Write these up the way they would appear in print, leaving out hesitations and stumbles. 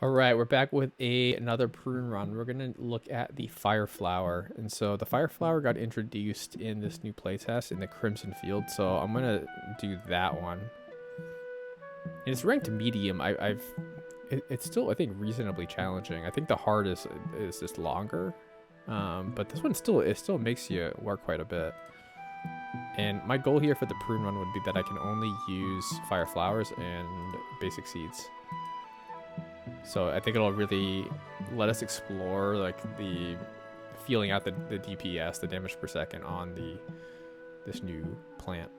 All right, we're back with another prune run. We're gonna look at the fire flower, and so the fire flower got introduced in this new playtest in the Crimson Field. So I'm gonna do that one. And it's ranked medium. It's still, I think, reasonably challenging. I think the hardest is just longer, but this one still makes you work quite a bit. And my goal here for the prune run would be that I can only use fire flowers and basic seeds. So I think it'll really let us explore like the feeling out the DPS, the damage per second on this new plant.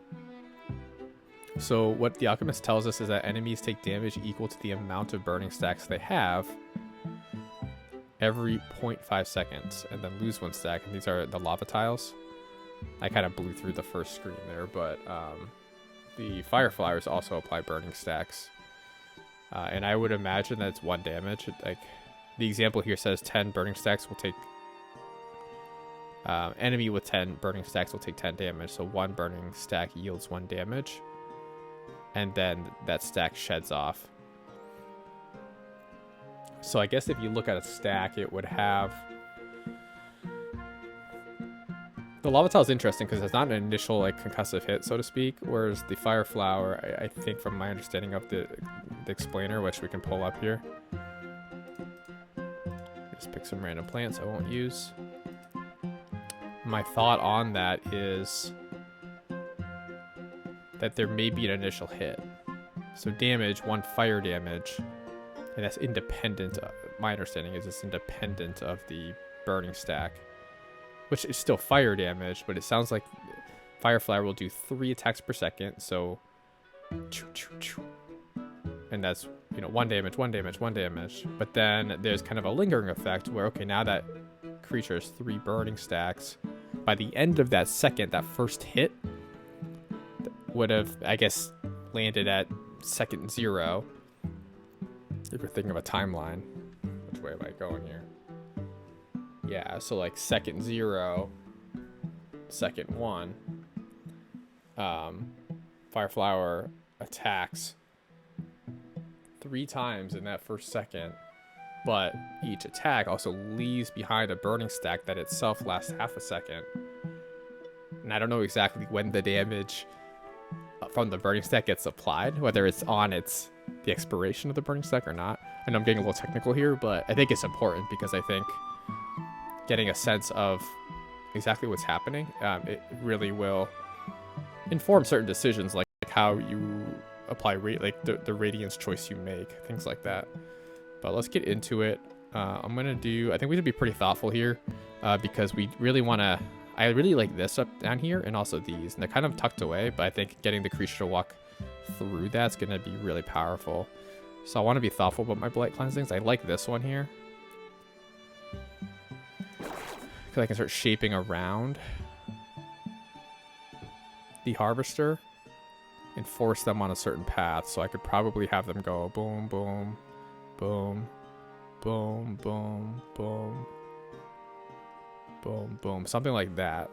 So what the alchemist tells us is that enemies take damage equal to the amount of burning stacks they have every 0.5 seconds, and then lose one stack. And these are the lava tiles. I kind of blew through the first screen there, but the fire flowers also apply burning stacks. And I would imagine that it's 1 damage. Like the example here says 10 burning stacks will take... enemy with 10 burning stacks will take 10 damage. So 1 burning stack yields 1 damage. And then that stack sheds off. So I guess if you look at a stack, it would have... The lava tile is interesting because it's not an initial like concussive hit, so to speak, whereas the fire flower, I think from my understanding of the explainer, which we can pull up here. Just pick some random plants I won't use. My thought on that is that there may be an initial hit. So damage, 1 fire damage, and that's independent. My understanding is it's independent of the burning stack, which is still fire damage, but it sounds like fire flower will do 3 attacks per second. So, and that's, 1 damage, 1 damage, 1 damage. But then there's kind of a lingering effect where, okay, now that creature has 3 burning stacks, by the end of that second, that first hit would have, I guess, landed at second 0. If you're thinking of a timeline, which way am I going here? Yeah, so like second 0, second 1, fire flower attacks 3 times in that first second, but each attack also leaves behind a burning stack that itself lasts half a second. And I don't know exactly when the damage from the burning stack gets applied, whether it's on the expiration of the burning stack or not. I know I'm getting a little technical here, but I think it's important because I think getting a sense of exactly what's happening, it really will inform certain decisions, like how you apply the radiance choice you make, things like that. But let's get into it. I think we should be pretty thoughtful here, because we really want to... I really like this up down here, and also these, and they're kind of tucked away, but I think getting the creature to walk through that's going to be really powerful. So I want to be thoughtful about my blight cleansings. I like this one here, because I can start shaping around the harvester and force them on a certain path. So I could probably have them go boom, boom, boom, boom, boom, boom, boom, boom. Something like that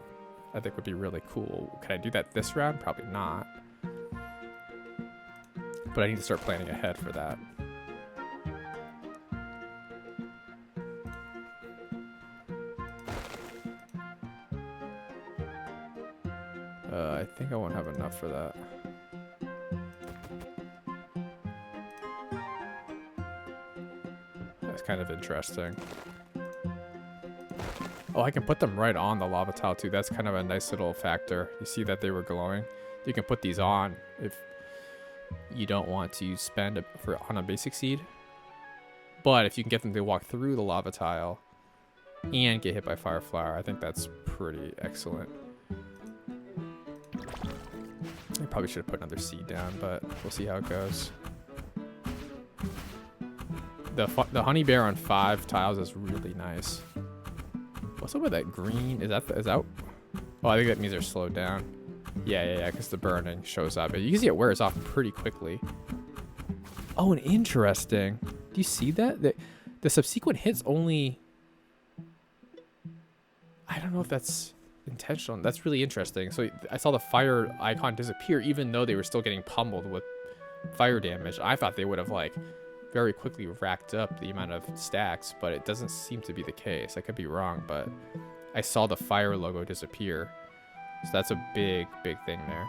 I think would be really cool. Can I do that this round? Probably not. But I need to start planning ahead for that. I think I won't have enough for that. That's kind of interesting. Oh, I can put them right on the lava tile too. That's kind of a nice little factor. You see that they were glowing? You can put these on if you don't want to spend on a basic seed. But if you can get them to walk through the lava tile and get hit by fire flower, I think that's pretty excellent. I probably should have put another seed down, but we'll see how it goes. The honey bear on 5 tiles is really nice. What's up with that green? Is that? Oh, I think that means they're slowed down. Yeah, because the burning shows up. You can see it wears off pretty quickly. Oh, and interesting. Do you see that? The subsequent hits only... I don't know if that's intentional. That's really interesting. So I saw the fire icon disappear even though they were still getting pummeled with fire damage. I thought they would have like very quickly racked up the amount of stacks, but it doesn't seem to be the case. I could be wrong, but I saw the fire logo disappear. So that's a big, big thing there.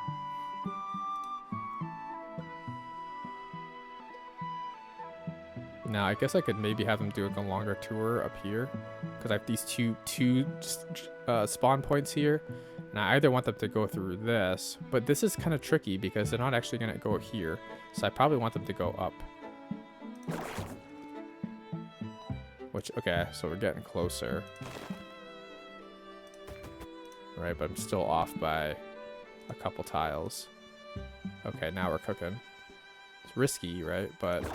Now, I guess I could maybe have them do like a longer tour up here, because I have these two spawn points here, and I either want them to go through this, but this is kind of tricky because they're not actually going to go here, so I probably want them to go up. Which, okay, so we're getting closer. Right, but I'm still off by a couple tiles. Okay, now we're cooking. It's risky, right? But...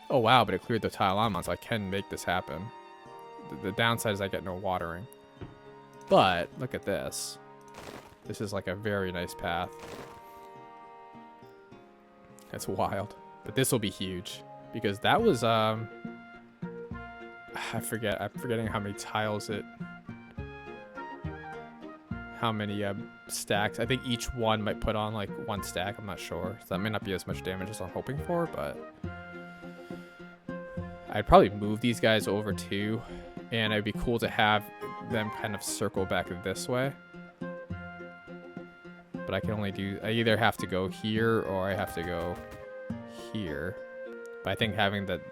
oh, wow, but it cleared the tile I'm on, so I can make this happen. The downside is I get no watering. But, look at this. This is like a very nice path. That's wild. But this will be huge. Because that was, I'm forgetting how many tiles it... how many stacks. I think each one might put on like one stack. I'm not sure. So that may not be as much damage as I'm hoping for, but... I'd probably move these guys over too, and it'd be cool to have them kind of circle back this way. But I can only do... I either have to go here or I have to go here. But I think having the...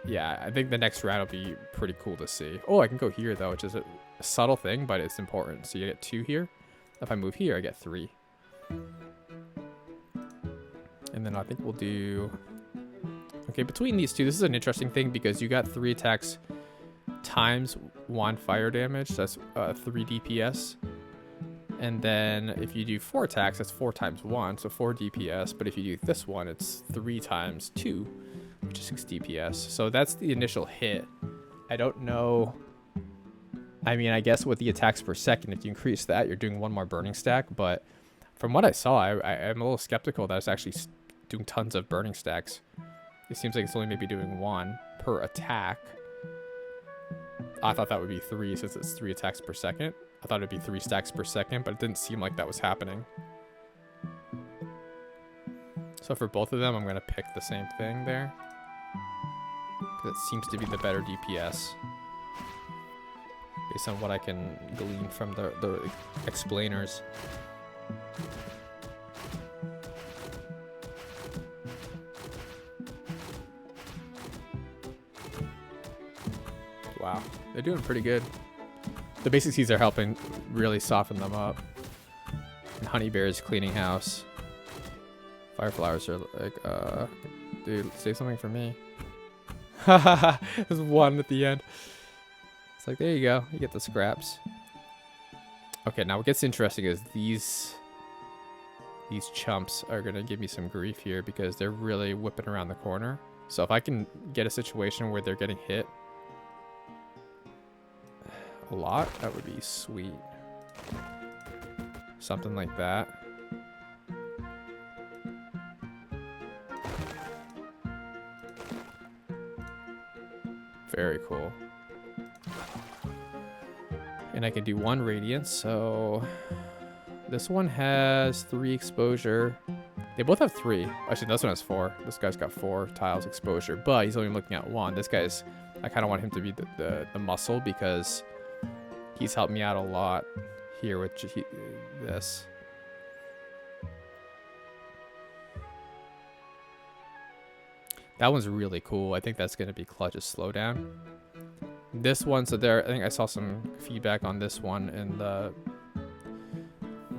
yeah, I think the next round will be pretty cool to see. Oh, I can go here though, which is a subtle thing, but it's important. So you get 2 here. If I move here, I get 3. And then I think we'll do... okay, between these two, this is an interesting thing because you got 3 attacks times 1 fire damage. That's 3 DPS. And then if you do 4 attacks, that's 4 times 1, so 4 DPS. But if you do this one, it's 3 times 2, which is 6 DPS. So that's the initial hit. I don't know. I mean, I guess with the attacks per second, if you increase that, you're doing 1 more burning stack. But from what I saw, I'm a little skeptical that it's actually doing tons of burning stacks. It seems like it's only maybe doing 1 per attack. I thought that would be 3 since it's 3 attacks per second. I thought it'd be 3 stacks per second, but it didn't seem like that was happening. So for both of them, I'm going to pick the same thing there. Because it seems to be the better DPS. Based on what I can glean from the explainers. Wow, they're doing pretty good. The basic seeds are helping really soften them up. And honey bears cleaning house. Fireflowers are like, dude, save something for me. Haha, there's 1 at the end. It's like, there you go, you get the scraps. Okay, now what gets interesting is these chumps are gonna give me some grief here because they're really whipping around the corner. So if I can get a situation where they're getting hit a lot, that would be sweet. Something like that. Very cool. And I can do 1 radiance, so this one has 3 exposure. They both have 3. Actually, this one has 4. This guy's got 4 tiles exposure, but he's only looking at 1. This guy's, I kind of want him to be the muscle because he's helped me out a lot here with this. That one's really cool. I think that's going to be Clutch's slowdown. This one, so there, I think I saw some feedback on this one in the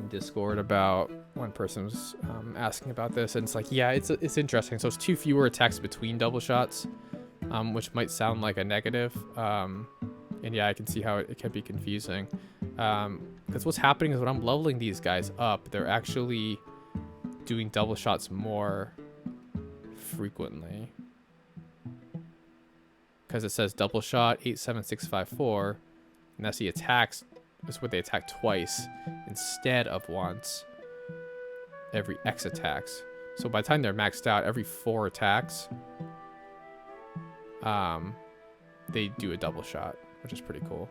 Discord about one person was asking about this, and it's like, yeah, it's interesting. So it's 2 fewer attacks between double shots, which might sound like a negative. And yeah, I can see how it can be confusing. Because what's happening is when I'm leveling these guys up, they're actually doing double shots more frequently. Because it says double shot 87654, and that's the attacks. That's what they attack twice instead of once every X attacks. So by the time they're maxed out, every 4 attacks, they do a double shot, which is pretty cool.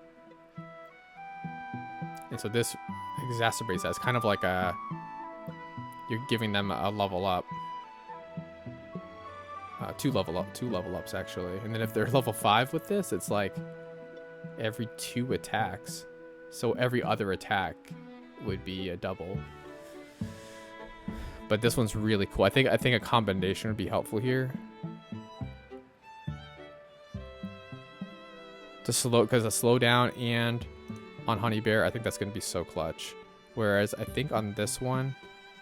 And so this exacerbates that. It's kind of like you're giving them a level up. Two level ups actually. And then if they're level 5 with this, it's like every 2 attacks. So every other attack would be a double. But this one's really cool. I think a combination would be helpful here. To slow, because a slowdown and on Honey Bear, I think that's going to be so clutch. Whereas I think on this one,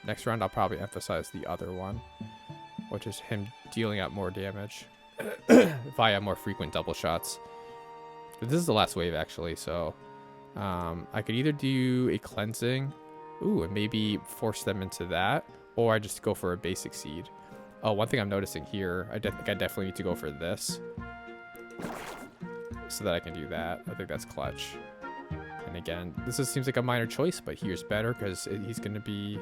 next round I'll probably emphasize the other one, which is him dealing out more damage via more frequent double shots. But this is the last wave actually, so I could either do a cleansing, and maybe force them into that, or I just go for a basic seed. Oh, one thing I'm noticing here, I think I definitely need to go for this, so that I can do that. I think that's clutch. And again, this seems like a minor choice, but here's better because he's going to be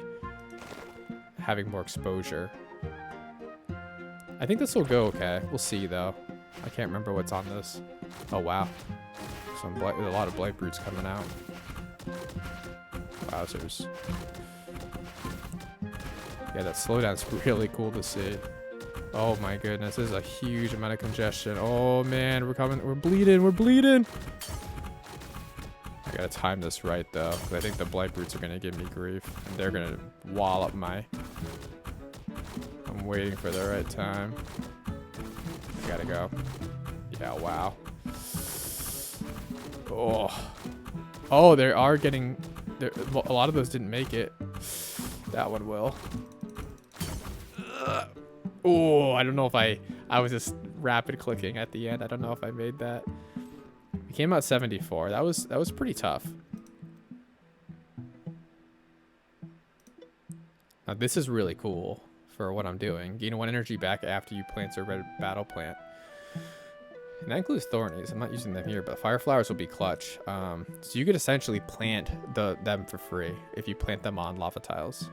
having more exposure. I think this will go okay. We'll see though. I can't remember what's on this. Oh wow, there's a lot of blight brutes coming out. Wowzers. Yeah, that slowdown's really cool to see. Oh my goodness, this is a huge amount of congestion. Oh man, we're coming. We're bleeding. I gotta time this right though, because I think the blight brutes are gonna give me grief. And they're gonna wallop my... I'm waiting for the right time. I gotta go. Yeah, wow. Oh, they are getting... A lot of those didn't make it. That one will. Oh, I don't know if I was just rapid clicking at the end. I don't know if I made that. It came out 74. That was pretty tough. Now this is really cool for what I'm doing. Gain 1 energy back after you plant a red battle plant. And that includes thornies. I'm not using them here, but fire flowers will be clutch. So you could essentially plant them for free if you plant them on lava tiles.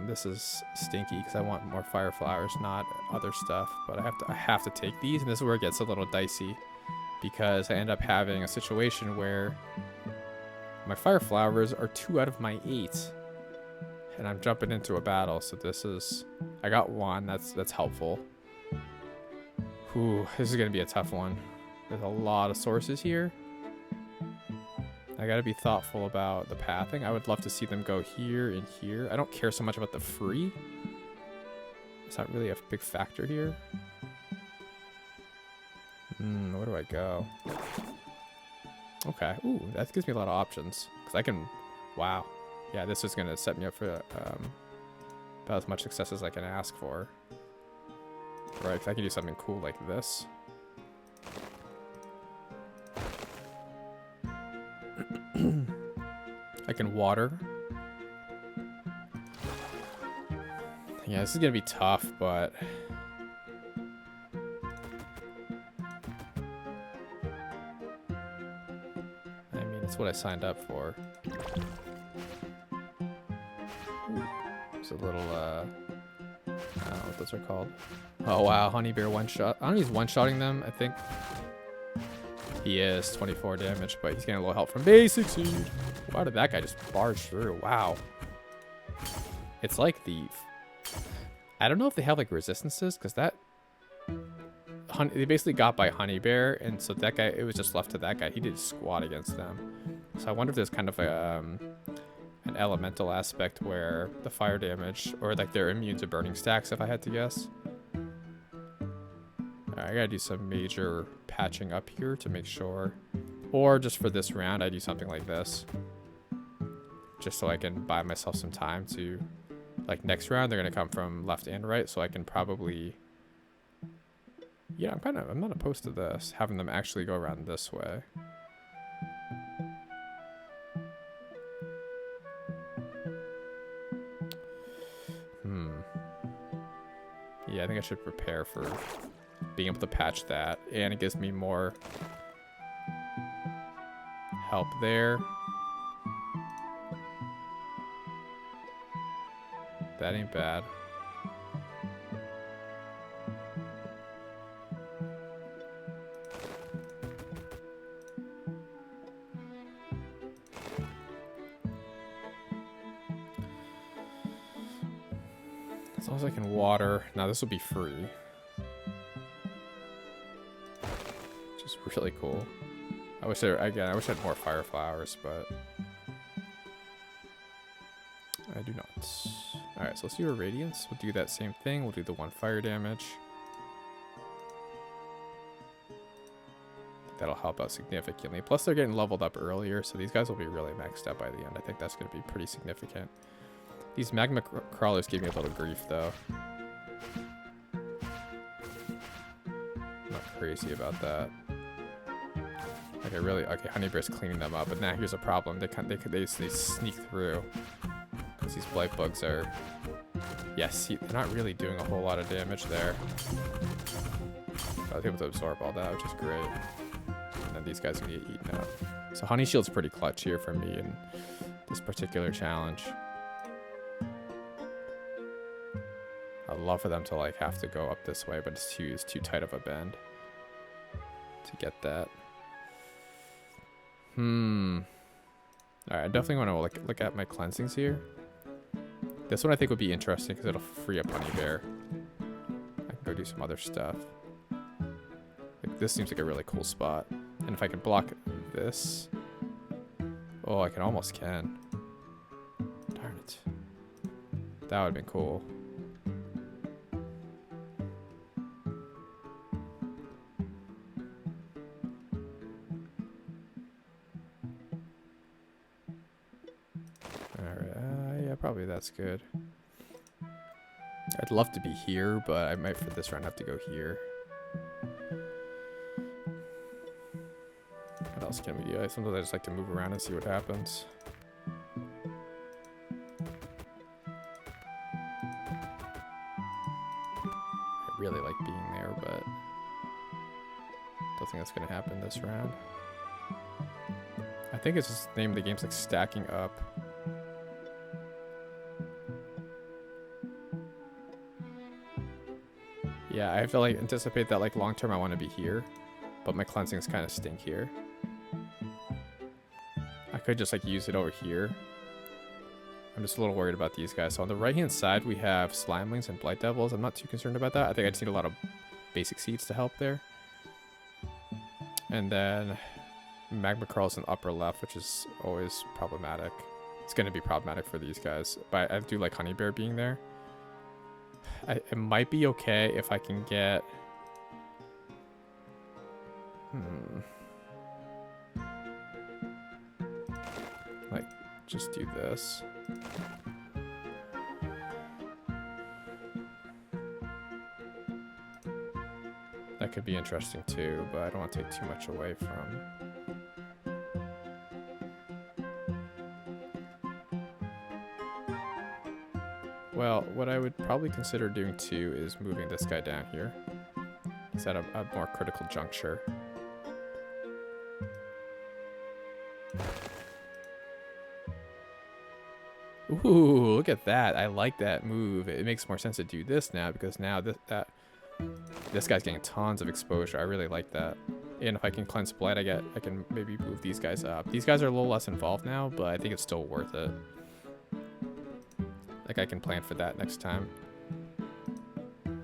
This is stinky because I want more fire flowers, not other stuff. But I have to take these, and this is where it gets a little dicey, because I end up having a situation where my fire flowers are 2 out of my 8, and I'm jumping into a battle. So I got 1. That's helpful. Ooh, this is gonna be a tough one. There's a lot of sources here. I gotta be thoughtful about the pathing. I would love to see them go here and here. I don't care so much about the free. It's not really a big factor here. Where do I go? Okay. Ooh, that gives me a lot of options. Because I can... Wow. Yeah, this is gonna set me up for about as much success as I can ask for. Right, because I can do something cool like this. I can water. Yeah, this is gonna be tough, but I mean, it's what I signed up for. It's a little I don't know what those are called. Oh wow, Honey Bear one shot. I don't know if he's one-shotting them, I think. He is 24 damage, but he's getting a little help from basic seed. Why did that guy just barge through? Wow. It's like I don't know if they have like resistances, because they basically got by Honey Bear, and so that guy, it was just left to that guy. He did squat against them. So I wonder if there's kind of an elemental aspect where the fire damage, or like they're immune to burning stacks, if I had to guess. Alright, I gotta do some major patching up here to make sure. Or just for this round, I do something like this. Just so I can buy myself some time to... Like next round, they're gonna come from left and right, so I can probably... Yeah, I'm not opposed to this. Having them actually go around this way. Yeah, I think I should prepare for being able to patch that, and it gives me more help there. That ain't bad. As long as I can water. Now this will be free. Which is really cool. I wish I had more fire flowers, but I do not. Alright, so let's do a radiance. We'll do that same thing. We'll do the 1 fire damage. That'll help out significantly. Plus they're getting leveled up earlier, so these guys will be really maxed out by the end. I think that's going to be pretty significant. These magma crawlers give me a little grief though. I'm not crazy about that. Okay, Honeybear's cleaning them up, but now here's a problem. They sneak through. Because these blight bugs are... Yeah, see, they're not really doing a whole lot of damage there. I was able to absorb all that, which is great. And then these guys are going to get eaten up. So Honey Shield's pretty clutch here for me in this particular challenge. I'd love for them to like have to go up this way, but it's too tight of a bend to get that. Alright, I definitely want to look at my cleansings here. This one I think would be interesting because it'll free up Honeybear. I can go do some other stuff. Like, this seems like a really cool spot. And if I can block this... Oh, I almost can. Darn it. That would have been cool. Probably that's good. I'd love to be here, but I might for this round have to go here. What else can we do? Sometimes I just like to move around and see what happens. I really like being there, but don't think that's gonna happen this round. I think it's just the name of the game's like stacking up. Yeah, I have to like anticipate that like long term I want to be here, but my cleansings kind of stink here. I could just like use it over here. I'm just a little worried about these guys. So on the right hand side we have Slimelings and Blight Devils. I'm not too concerned about that. I think I just need a lot of basic seeds to help there. And then Magma Crawls in the upper left, which is always problematic. It's going to be problematic for these guys, but I do like Honeybear being there. It might be okay if I can get... Like, just do this. That could be interesting too, but I don't want to take too much away from... Well, what I would probably consider doing too is moving this guy down here. He's at a more critical juncture. Ooh, look at that. I like that move. It makes more sense to do this now because now this guy's getting tons of exposure. I really like that. And if I can cleanse Blight, I can maybe move these guys up. These guys are a little less involved now, but I think it's still worth it. Like, I can plan for that next time.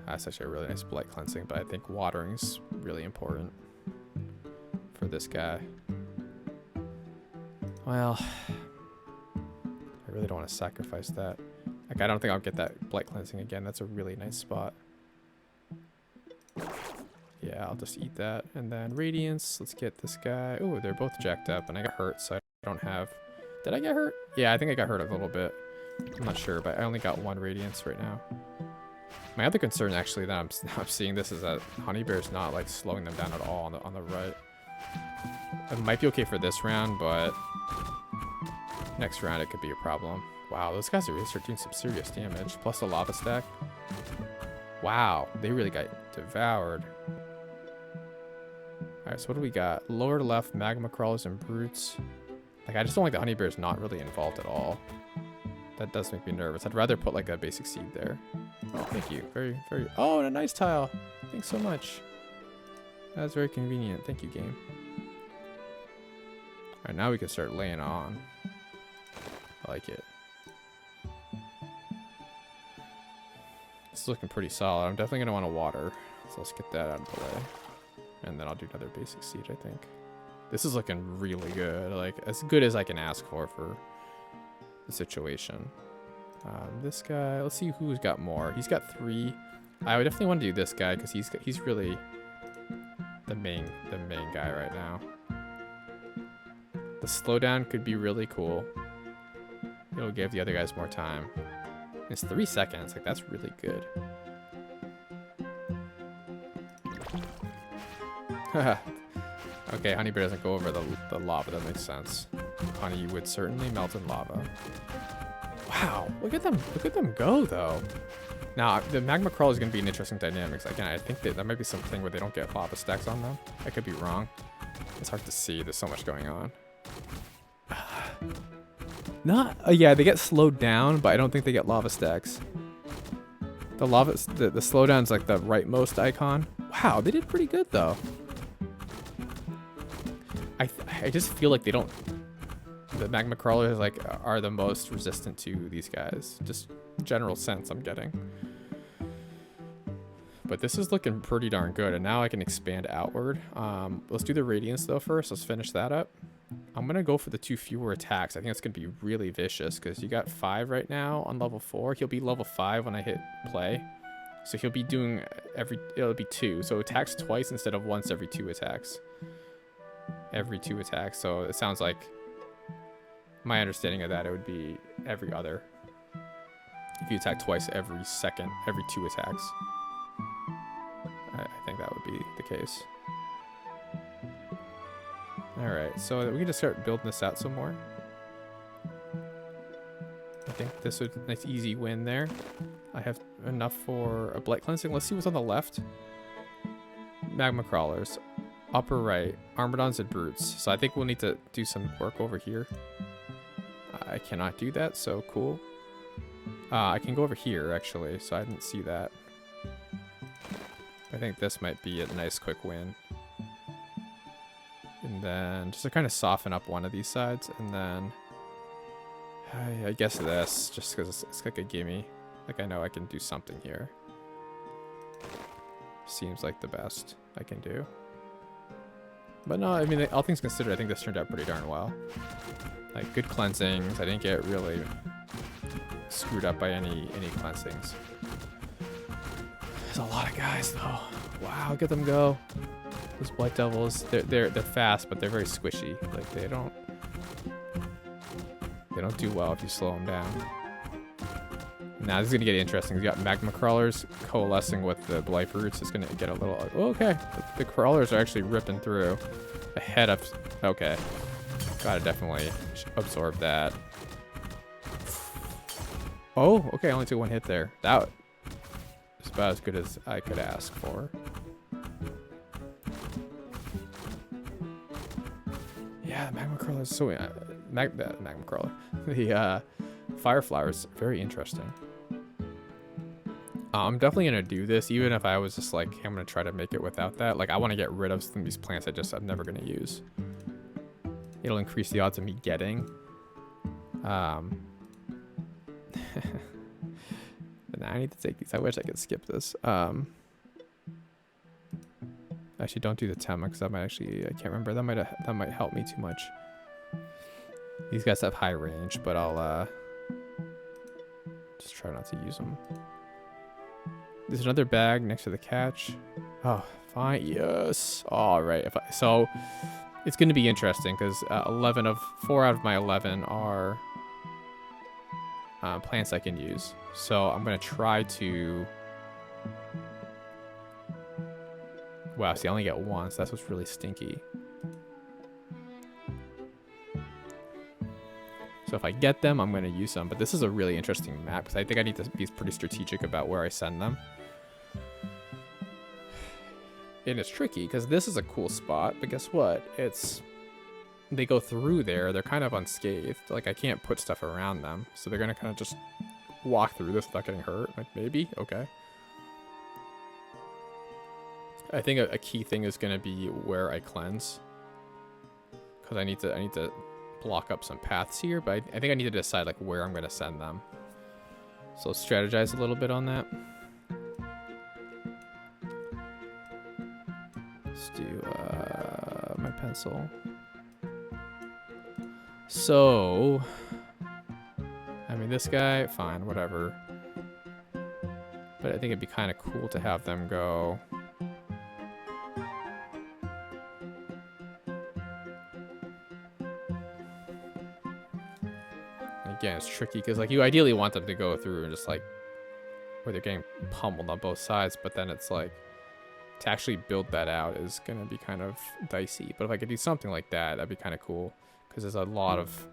That's actually a really nice Blight cleansing, but I think watering's really important for this guy. Well, I really don't want to sacrifice that. Like, I don't think I'll get that Blight cleansing again. That's a really nice spot. Yeah, I'll just eat that. And then Radiance, let's get this guy. Oh, they're both jacked up, and I got hurt, so I don't have... Did I get hurt? Yeah, I think I got hurt a little bit. I'm not sure, but I only got 1 Radiance right now. My other concern, actually, that I'm seeing this is that Honeybear's not, like, slowing them down at all on the right. It might be okay for this round, but next round it could be a problem. Wow, those guys are really starting doing some serious damage. Plus the lava stack. Wow, they really got devoured. Alright, so what do we got? Lower left, Magma Crawlers and Brutes. Like, I just don't like the Honeybear's not really involved at all. That does make me nervous. I'd rather put like a basic seed there. Oh, thank you. Very, very... Oh, and a nice tile. Thanks so much. That's very convenient. Thank you, game. Alright, now we can start laying on. I like it. This is looking pretty solid. I'm definitely gonna want to water, so let's get that out of the way, and then I'll do another basic seed. I think this is looking really good, like as good as I can ask for the situation. This guy, let's see who's got more. He's got 3. I would definitely want to do this guy because he's really the main guy right now. The slowdown could be really cool. It'll give the other guys more time. It's 3 seconds, like that's really good. Okay, honey bear doesn't go over the lava, that makes sense. Honey would certainly melt in lava. Wow, look at them go though. Now, the magma crawler is going to be an interesting dynamics. Again, I think that might be something where they don't get lava stacks on them. I could be wrong. It's hard to see. There's so much going on. Yeah, they get slowed down, but I don't think they get lava stacks. The slowdown's like the rightmost icon. Wow, they did pretty good though. I just feel like they don't. The magma crawlers are the most resistant to these guys. Just general sense I'm getting. But this is looking pretty darn good, and now I can expand outward. Let's do the radiance though first. Let's finish that up. I'm gonna go for the 2 fewer attacks. I think it's gonna be really vicious because you got 5 right now on level 4. He'll be level 5 when I hit play, so he'll be doing it'll be 2. So attacks twice instead of once every 2 attacks. Every 2 attacks. So it sounds like my understanding of that, it would be every other. If you attack twice every second, every 2 attacks. I think that would be the case. Alright, so we can just start building this out some more. I think this would nice easy win there. I have enough for a blight cleansing. Let's see what's on the left. Magma crawlers. Upper right, Armadons and Brutes. So I think we'll need to do some work over here. I cannot do that, so cool. I can go over here, actually, so I didn't see that. I think this might be a nice quick win. And then just to kind of soften up one of these sides, and then I guess this, just because it's like a gimme. Like I know I can do something here. Seems like the best I can do. But no, I mean, all things considered, I think this turned out pretty darn well. Like good cleansings. I didn't get really screwed up by any cleansings. There's a lot of guys though. Wow, look at them go. Those Blight Devils, they're fast, but they're very squishy. Like they don't do well if you slow them down. Now this is gonna get interesting. We got magma crawlers coalescing with the blight roots. It's gonna get a little. Oh, okay, the crawlers are actually ripping through. Ahead of. Okay, gotta definitely absorb that. Oh, okay. I only took 1 hit there. That is about as good as I could ask for. Yeah, the magma crawler is so. Magma crawler. The fire flowers, very interesting. I'm definitely gonna do this, even if I was just like, hey, I'm gonna try to make it without that. Like, I want to get rid of some of these plants I'm never gonna use. It'll increase the odds of me getting. But now I need to take these. I wish I could skip this. Actually, don't do the Tema because that might actually. I can't remember. That might help me too much. These guys have high range, but I'll just try not to use them. There's another bag next to the catch. Oh, fine. Yes. All right. So it's going to be interesting because 4 out of my 11 are plants I can use. So I'm going to try to. Wow. See, I only get 1, so that's what's really stinky. So if I get them, I'm going to use them. But this is a really interesting map because I think I need to be pretty strategic about where I send them. And it's tricky because this is a cool spot, but guess what? They go through there. They're kind of unscathed. Like I can't put stuff around them. So they're going to kind of just walk through this without getting hurt. Like maybe. Okay. I think a key thing is going to be where I cleanse. Because I need to block up some paths here, but I think I need to decide like where I'm going to send them. So let's strategize a little bit on that. Let's do my pencil. So, I mean, this guy, fine, whatever. But I think it'd be kind of cool to have them go. Again, it's tricky because like you ideally want them to go through and just like where they're getting pummeled on both sides, but then it's like to actually build that out is gonna be kind of dicey. But if I could do something like that, that'd be kind of cool because there's a lot of.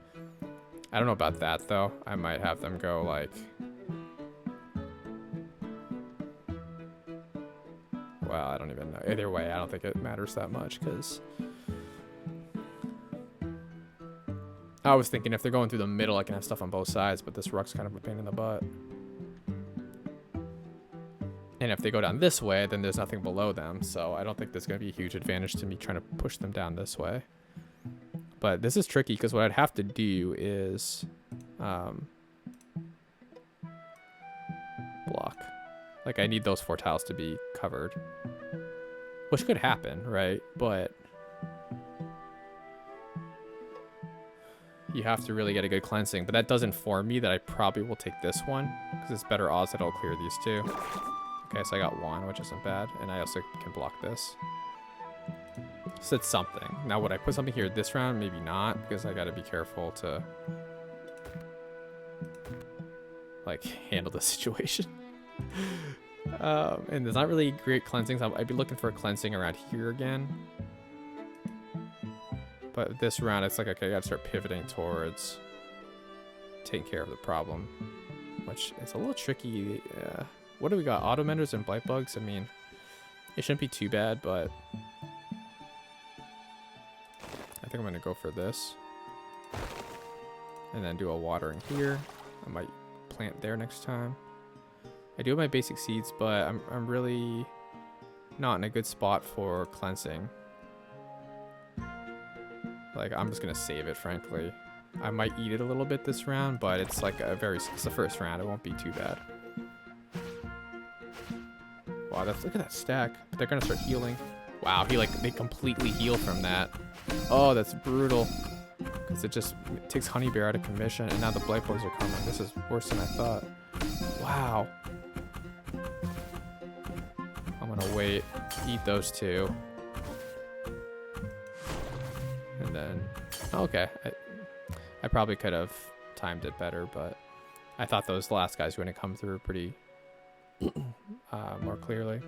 I don't know about that though. I might have them go like. Well, I don't even know. Either way, I don't think it matters that much because. I was thinking if they're going through the middle, I can have stuff on both sides, but this rock's kind of a pain in the butt. And if they go down this way, then there's nothing below them, so I don't think there's going to be a huge advantage to me trying to push them down this way. But this is tricky, because what I'd have to do is block. Like, I need those 4 tiles to be covered. Which could happen, right? But you have to really get a good cleansing, but that does inform me that I probably will take this one because it's better odds that I'll clear these 2. Okay, so I got 1, which isn't bad, and I also can block this. So it's something. Now, would I put something here this round? Maybe not, because I got to be careful to like handle the situation. And there's not really great cleansings. I'd be looking for a cleansing around here again. But this round, it's like, okay, I gotta start pivoting towards taking care of the problem, which is a little tricky. What do we got? Auto menders and blight bugs? I mean, it shouldn't be too bad, but I think I'm gonna go for this. And then do a watering here. I might plant there next time. I do have my basic seeds, but I'm really not in a good spot for cleansing. Like, I'm just gonna save it, frankly. I might eat it a little bit this round, but it's like it's the first round. It won't be too bad. Wow, look at that stack. They're gonna start healing. Wow, they completely heal from that. Oh, that's brutal. Because it takes Honey Bear out of commission, and now the blight bugs are coming. This is worse than I thought. Wow. I'm gonna wait, eat those 2. And then, okay, I probably could have timed it better, but I thought those last guys were going to come through pretty more clearly.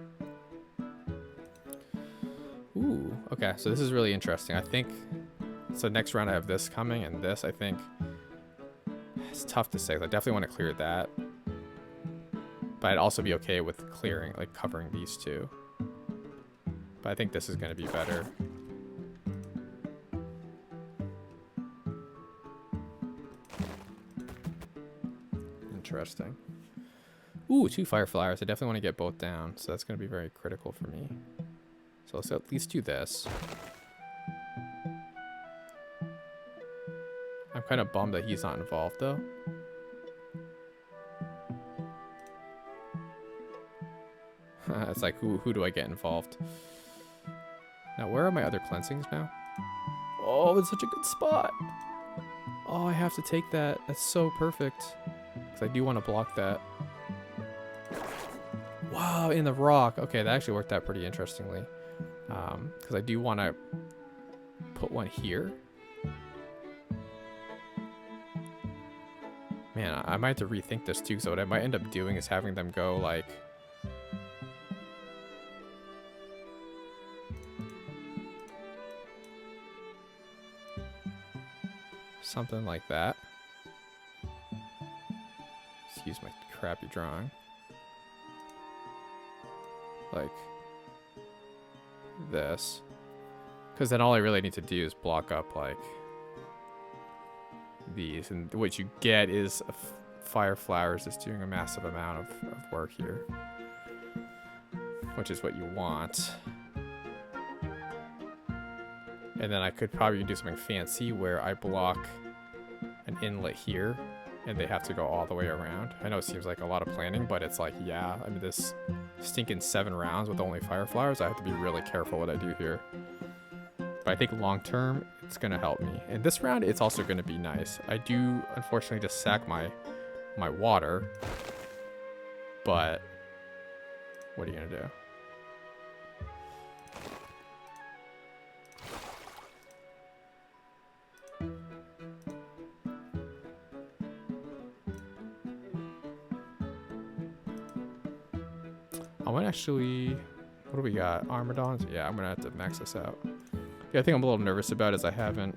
Ooh, okay, so this is really interesting. I think, so next round I have this coming, and this, I think, it's tough to say. I definitely want to clear that, but I'd also be okay with clearing, like covering these 2. But I think this is going to be better. Interesting. Ooh, 2 fire flowers. I definitely want to get both down, so that's going to be very critical for me. So let's at least do this. I'm kind of bummed that he's not involved, though. It's like, who do I get involved? Now, where are my other cleansings now? Oh, it's such a good spot. Oh, I have to take that. That's so perfect. Because I do want to block that. Wow, in the rock. Okay, that actually worked out pretty interestingly. Because I do want to put one here. Man, I might have to rethink this too. So what I might end up doing is having them go like... something like that. Excuse my crappy drawing. Like this. Because then all I really need to do is block up like these. And what you get is fire flowers is doing a massive amount of work here. Which is what you want. And then I could probably do something fancy where I block an inlet here and they have to go all the way around. I know it seems like a lot of planning, but it's like, yeah, I mean, this stinking 7 rounds with only fire flowers, I have to be really careful what I do here. But I think long term, it's going to help me. And this round, it's also going to be nice. I do, unfortunately, just sack my water. But what are you going to do? I might actually, what do we got? Armadons? Yeah, I'm gonna have to max this out. The other thing I'm a little nervous about is I've been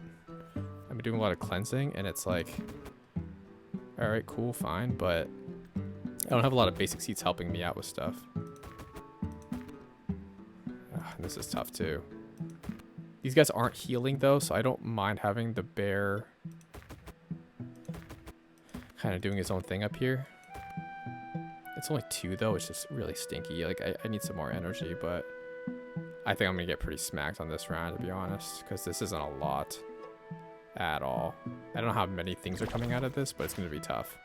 doing a lot of cleansing, and it's like, all right, cool, fine, but I don't have a lot of basic seeds helping me out with stuff. And this is tough too. These guys aren't healing though, so I don't mind having the bear kind of doing his own thing up here. It's only 2 though, it's just really stinky. Like I need some more energy, but I think I'm gonna get pretty smacked on this round, to be honest, because this isn't a lot at all. I don't know how many things are coming out of this, but it's gonna be tough.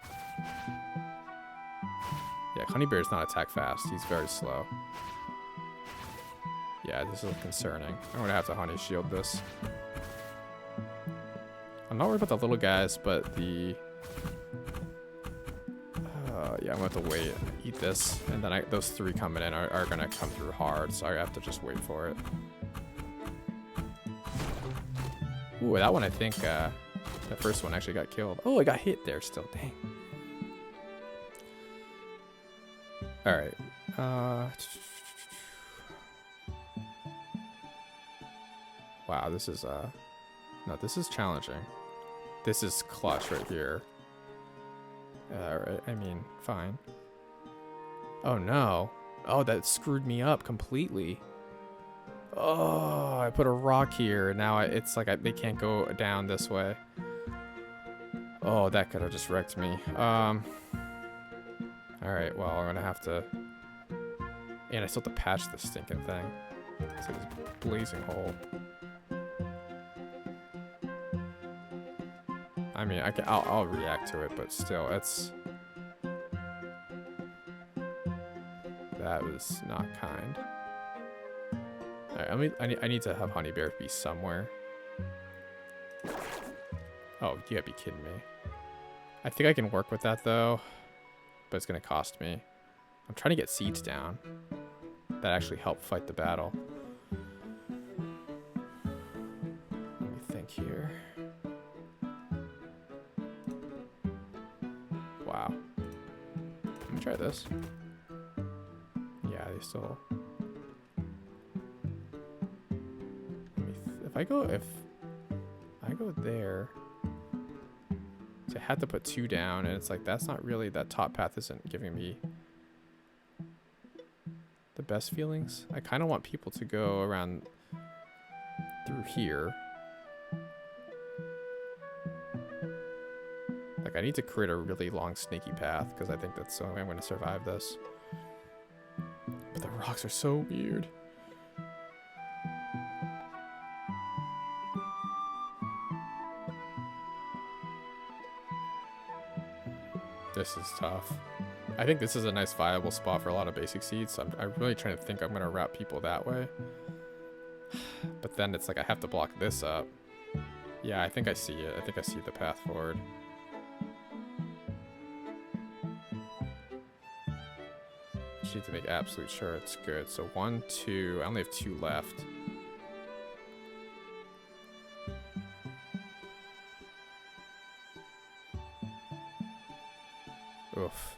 Yeah, Honeybear's not attack fast. He's very slow. Yeah, this is concerning. I'm gonna have to honey shield this. I'm not worried about the little guys, but the yeah, I'm gonna have to wait, eat this, and then those 3 coming in are gonna come through hard, so I have to just wait for it. Ooh, that one I think, the first one actually got killed. Oh, I got hit there still, dang. Alright, wow, this is, no, this is challenging. This is clutch right here. Alright, I mean, fine. Oh no. Oh, that screwed me up completely. Oh, I put a rock here. Now it's like they can't go down this way. Oh, that could have just wrecked me. Alright, well, I'm gonna have to... And I still have to patch this stinking thing. It's like this blazing hole. I mean, I'll react to it, but still, that was not kind. Alright, I need to have Honeybear be somewhere. Oh, you gotta be kidding me. I think I can work with that though, but it's gonna cost me. I'm trying to get seeds down that actually help fight the battle. Let me think here. Wow. Let me try this. Yeah, they still... If I go there... So I had to put 2 down, and it's like, that's not really... That top path isn't giving me the best feelings. I kind of want people to go around through here. Like, I need to create a really long, snaky path, because I think that's the only way I'm going to survive this. But the rocks are so weird. This is tough. I think this is a nice viable spot for a lot of basic seeds, so I'm really trying to think I'm going to route people that way. But then it's like I have to block this up. Yeah, I think I see it. I think I see the path forward. Just need to make absolute sure it's good. So 1, 2, I only have 2 left. Oof.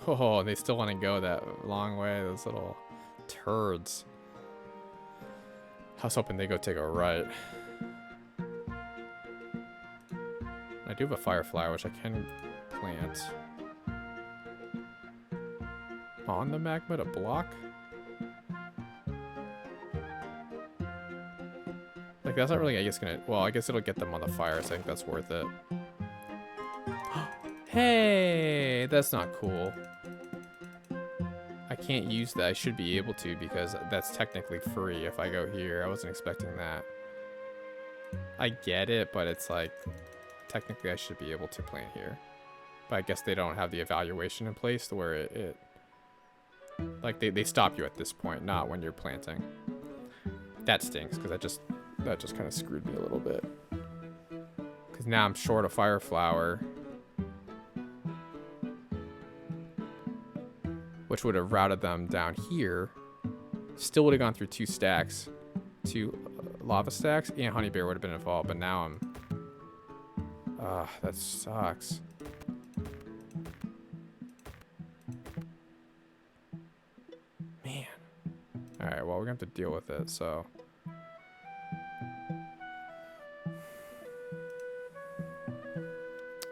Oh, they still want to go that long way, those little turds. I was hoping they go take a right. I do have a fire flower, which I can plant on the magma to block. Like, that's not really, I guess, gonna... Well, I guess it'll get them on the fire, so I think that's worth it. Hey, that's not cool. I can't use that. I should be able to because that's technically free if I go here. I wasn't expecting that. I get it, but it's like, technically I should be able to plant here. But I guess they don't have the evaluation in place to where it like they stop you at this point, not when you're planting. That stinks because that just kind of screwed me a little bit. Because now I'm short a fire flower, which would have routed them down here. Still would have gone through 2 stacks, 2 lava stacks, and honey bear would have been involved. But now I'm, that sucks. Man. All right, well, we're gonna have to deal with it. So.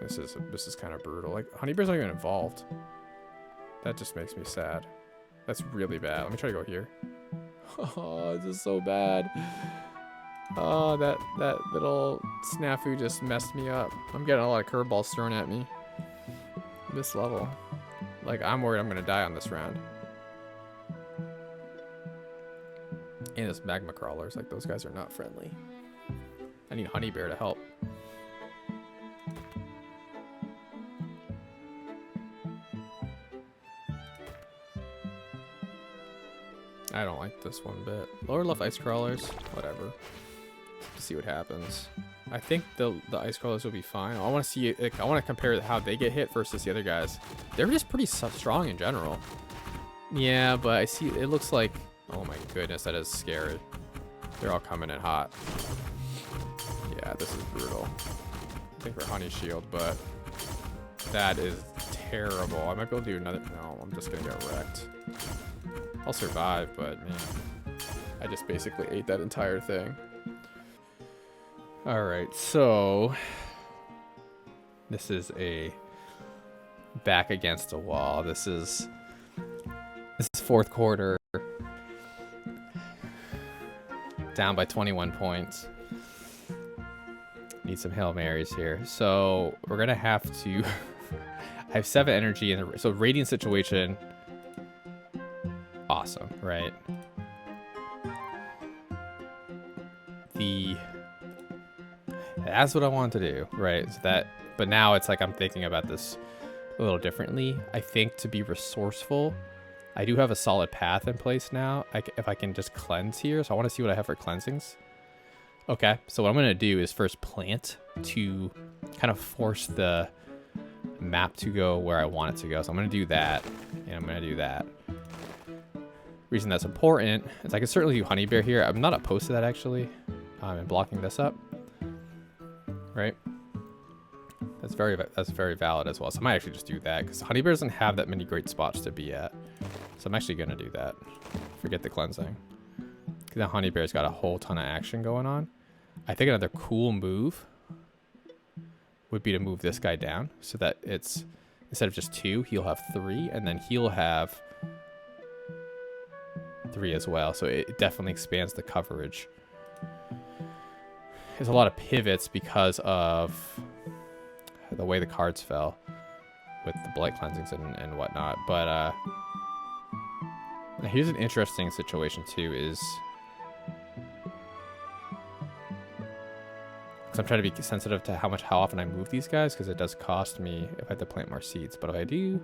This is kind of brutal. Like, honey bear's not even involved. That just makes me sad. That's really bad. Let me try to go here. Oh, this is so bad. Oh, that little snafu just messed me up. I'm getting a lot of curveballs thrown at me. This level. Like, I'm worried I'm gonna die on this round. And this magma crawlers, like, those guys are not friendly. I need honey bear to help. I don't like this one bit. Lower left ice crawlers, whatever. See what happens. I think the ice crawlers will be fine. I want to see, like, I want to compare how they get hit versus the other guys. They're just pretty strong in general. Yeah, but I see it looks like, oh my goodness, that is scary. They're all coming in hot. Yeah, this is brutal. I think we're honey shield, but that is terrible. I might be able to do another. No, I'm just gonna get wrecked. I'll survive, but man, I just basically ate that entire thing. All right, so this is a back against a wall. This is fourth quarter, down by 21 points. Need some Hail Marys here. So we're gonna have to. I have 7 energy in the so radiant situation. Awesome, right? That's what I wanted to do, right? So that, but now it's like I'm thinking about this a little differently. I think to be resourceful, I do have a solid path in place now. If I can just cleanse here, so I want to see what I have for cleansings. Okay, so what I'm gonna do is first plant to kind of force the map to go where I want it to go. So I'm gonna do that, and I'm gonna do that. Reason that's important is I can certainly do honey bear here. I'm not opposed to that actually. And blocking this up, right? That's very valid as well. So I might actually just do that because honey bear doesn't have that many great spots to be at. So I'm actually gonna do that. Forget the cleansing. Because now honey bear's got a whole ton of action going on. I think another cool move would be to move this guy down so that it's instead of just 2, he'll have 3, and then he'll have 3 as well. So it definitely expands the coverage. There's a lot of pivots because of the way the cards fell with the blight cleansings and whatnot. But now here's an interesting situation too is because I'm trying to be sensitive to how often I move these guys because it does cost me if I have to plant more seeds. But if I do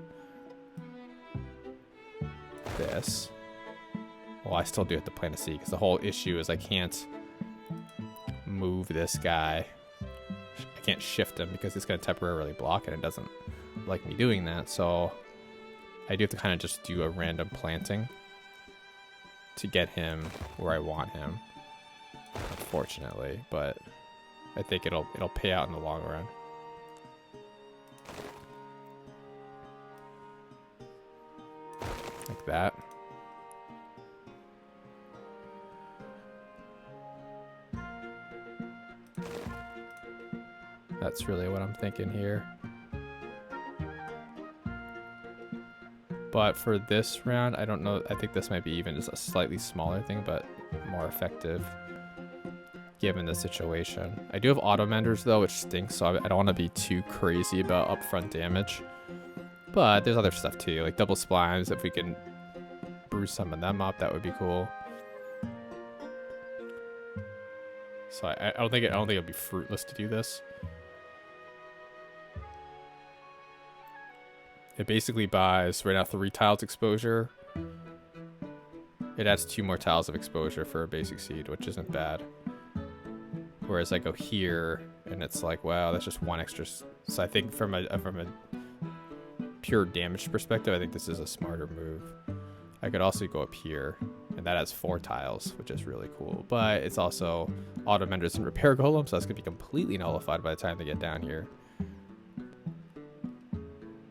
this, well, I still do have to plant a seed because the whole issue is I can't move this guy. I can't shift him because it's going to temporarily block it. It doesn't like me doing that. So I do have to kind of just do a random planting to get him where I want him, unfortunately. But I think it'll pay out in the long run. Like that. That's really what I'm thinking here. But for this round, I don't know. I think this might be even just a slightly smaller thing, but more effective given the situation. I do have auto menders though, which stinks, so I don't want to be too crazy about upfront damage. But there's other stuff too, like double splimes if we can brew some of them up, that would be cool. So I don't think it'll be fruitless to do this. It basically buys right now 3 tiles exposure. It adds 2 more tiles of exposure for a basic seed, which isn't bad. Whereas I go here and it's like, wow, that's just 1 extra. So I think from a pure damage perspective, I think this is a smarter move. I could also go up here, and that has 4 tiles, which is really cool. But it's also auto menders and repair golems, so that's gonna be completely nullified by the time they get down here.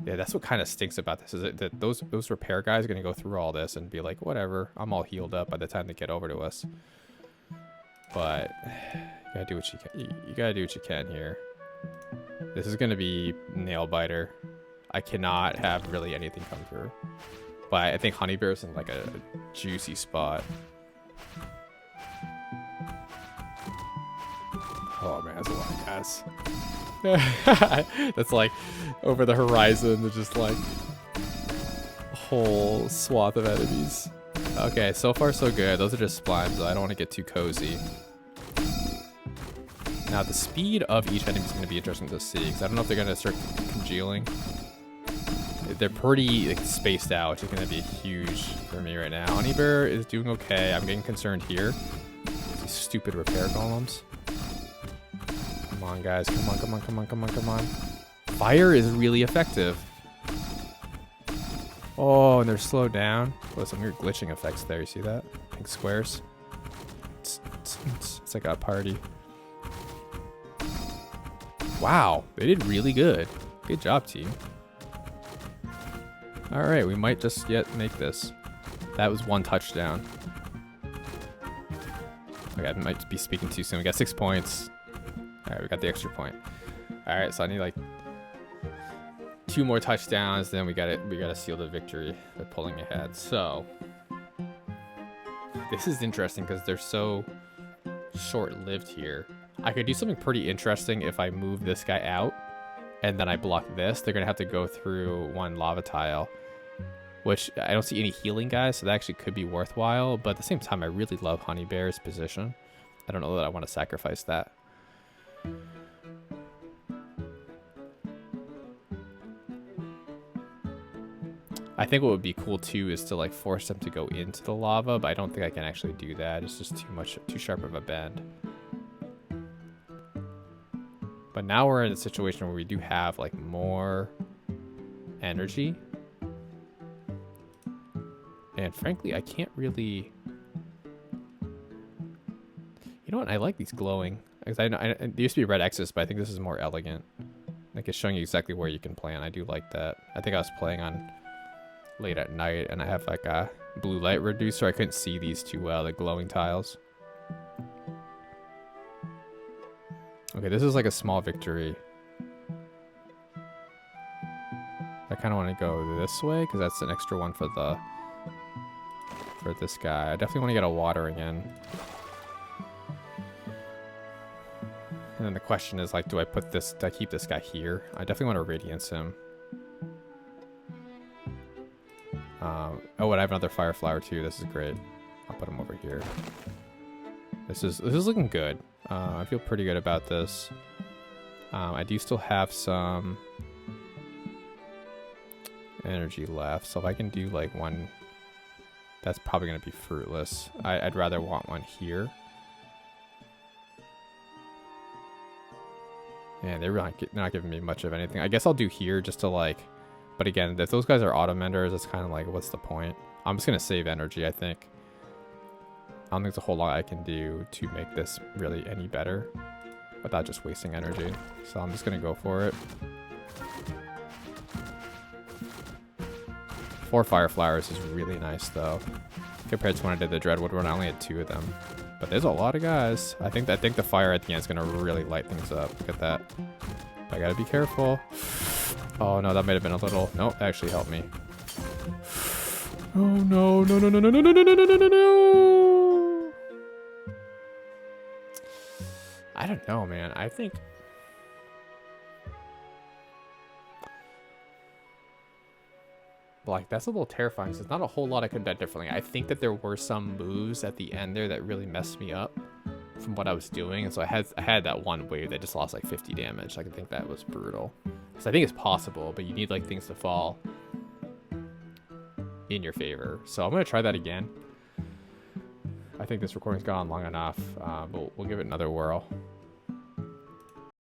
Yeah, that's what kind of stinks about this, is that those repair guys are gonna go through all this and be like, whatever, I'm all healed up by the time they get over to us. But you gotta do what you can. You gotta do what you can here. This is gonna be nail biter. I cannot have really anything come through. But I think Honey Bear's in like a juicy spot. Oh man, that's a lot of guys. That's like over the horizon. There's just like a whole swath of enemies. Okay, so far so good. Those are just splimes, though. I don't want to get too cozy. Now the speed of each enemy is going to be interesting to see, because I don't know if they're going to start congealing. They're pretty like, spaced out, which is going to be huge for me right now. Honeybear is doing okay. I'm getting concerned here. These stupid repair golems. Come on, guys. Come on, come on, come on, come on, come on. Fire is really effective. Oh, and they're slowed down. Oh, some weird glitching effects there. You see that? Pink squares. It's like a party. Wow, they did really good. Good job, team. All right, we might just yet make this. That was 1 touchdown. Okay, I might be speaking too soon. We got 6 points. All right, we got the extra point. All right, so I need like 2 more touchdowns, then we gotta seal the victory by pulling ahead. So this is interesting because they're so short-lived here. I could do something pretty interesting if I move this guy out and then I block this. They're gonna have to go through 1 lava tile, which I don't see any healing guys, so that actually could be worthwhile. But at the same time, I really love Honey Bear's position. I don't know that I want to sacrifice that. I think what would be cool too is to like force them to go into the lava, but I don't think I can actually do that. It's just too sharp of a bend. But now we're in a situation where we do have like more energy. And frankly, I can't really... You know what? I like these glowing. Because I there used to be red X's, but I think this is more elegant. Like it's showing you exactly where you can plan. I do like that. I think I was playing on late at night and I have like a blue light reducer. I couldn't see these too well, the glowing tiles. Okay, this is like a small victory. I kind of want to go this way because that's an extra one for this guy. I definitely want to get a watering in. And then the question is like, do I keep this guy here? I definitely want to radiance him. Oh, and I have another fire flower too. This is great. I'll put him over here. This is looking good. I feel pretty good about this. I do still have some energy left, so if I can do like 1, that's probably going to be fruitless. I'd rather want 1 here. And they're really not giving me much of anything. I guess I'll do here just to like... But again, if those guys are auto menders, it's kind of like, what's the point? I'm just going to save energy, I think. I don't think there's a whole lot I can do to make this really any better without just wasting energy. So I'm just going to go for it. 4 fire flowers is really nice, though. Compared to when I did the Dreadwood run, I only had 2 of them. But there's a lot of guys. I think the fire at the end is going to really light things up. Look at that. I got to be careful. Oh, no, that might have been a little... Nope, that actually helped me. Oh, no, no, no, no, no, no, no, no, no, no, no, no. I don't know, man. I think... But like that's a little terrifying because there's not a whole lot I could have done differently. I think that there were some moves at the end there that really messed me up from what I was doing, and so I had that one wave that just lost like 50 damage. Like, I think that was brutal. So I think it's possible, but you need like things to fall in your favor. So I'm gonna try that again. I think this recording's gone long enough, but we'll give it another whirl.